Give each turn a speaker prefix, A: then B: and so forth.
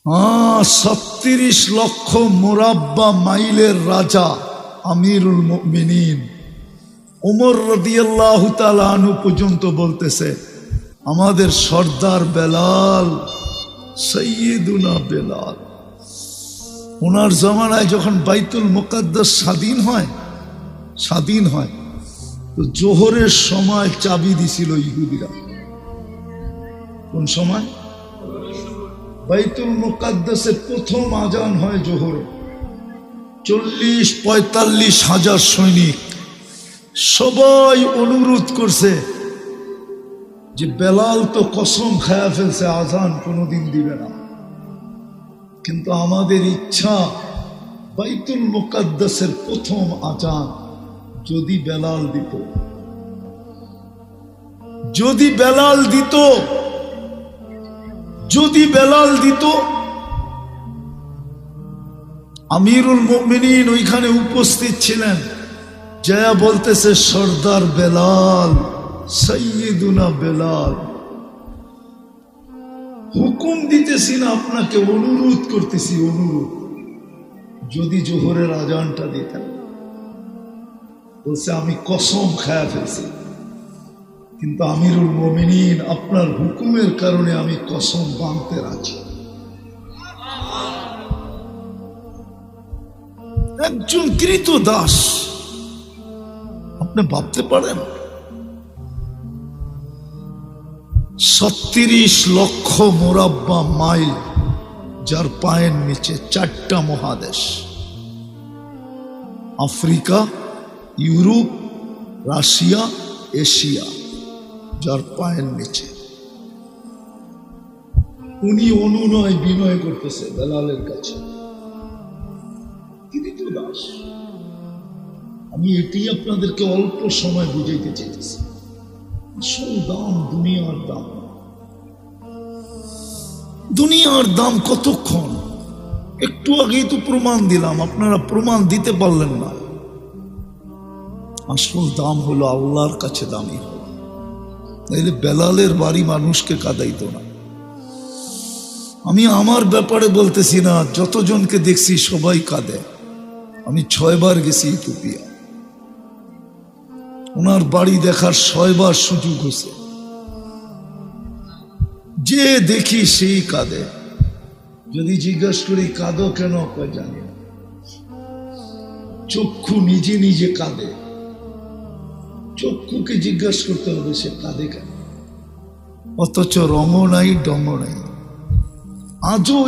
A: 37 লক্ষ মুরাব্বা মাইলের রাজা আমিরুল মুমিনিন ওমর রাদিয়াল্লাহু তাআলা আনহু পর্যন্ত বলতেছে, আমাদের সর্দার বেলাল, সৈয়দুনা বেলাল, ওনার জমানায় যখন বাইতুল মুকাদ্দাস স্বাধীন হয় তো জোহরের সময় চাবি দিছিল ইহুদিরা। কোন সময়? বাইতুল মুকাদ্দাসের প্রথম আজান হয় জোহরে। 40-45 হাজার সৈনিক সবাই অনুরোধ করছে যে বেলাল তো কসম খায়া ফেলছে আজান কোনোদিন দিবে না, কিন্তু আমাদের ইচ্ছা বাইতুল মুকাদ্দাসের প্রথম আজান যদি বেলাল দিত, যদি বেলাল দিত। আমিরুল মুমিনিন ওইখানে উপস্থিত ছিলেন, জয়া বলতেছে, সর্দার বেলাল, সৈয়দুনা বেলাল, হুকুম দিতেছি না আপনাকে, অনুরোধ করতেছি, অনুরোধ, যদি জোহরের আজানটা দিতেন। বলছে আমি কসম খায়া ফেলছি, কিন্তু আমিরুল মুমিনিন আপনার হুকুমের কারণে আমি কসম ভাঙতে রাজি। একজন কৃত দাস, আপনি ভাবতে পারেন 37 লক্ষ মুরাব্বা মাইল, যার পায়ের নিচে 4টা মহাদেশ, আফ্রিকা, ইউরোপ, রাশিয়া, এশিয়া, যার পায়ের নিচে। উনি অনুনয় বিনয় করতেছে বেলালের কাছে, দাস। আমি এটি আপনাদেরকে অল্প সময় বুঝাইতে চাইতেছি। আসল দাম দুনিয়ার দাম কতক্ষণ? একটু আগেই তো প্রমাণ দিলাম, আপনারা প্রমাণ দিতে পারলেন না। আসল দাম হলো আল্লাহর কাছে দামি হলো। তাইলে বেলালের বাড়ি মানুষকে কাঁদাইতো না। আমি আমার ব্যাপারে বলতেছি না, যতজনকে দেখছি সবাই কাঁদে। আমি 6 বার গেছি ইথিওপিয়া, ওনার বাড়ি দেখার 6 বার সুযোগ হয়েছে। যে দেখি সেই কাঁদে। যদি জিজ্ঞাস করি কাঁদো কেন, কয় জানি না। চক্ষু নিজে নিজে কাঁদে, চক্ষুকে জিজ্ঞাস করতে হবে সে কাঁদে কেন, অথচ রঙ নাই ডঙ্গ নাই। আজও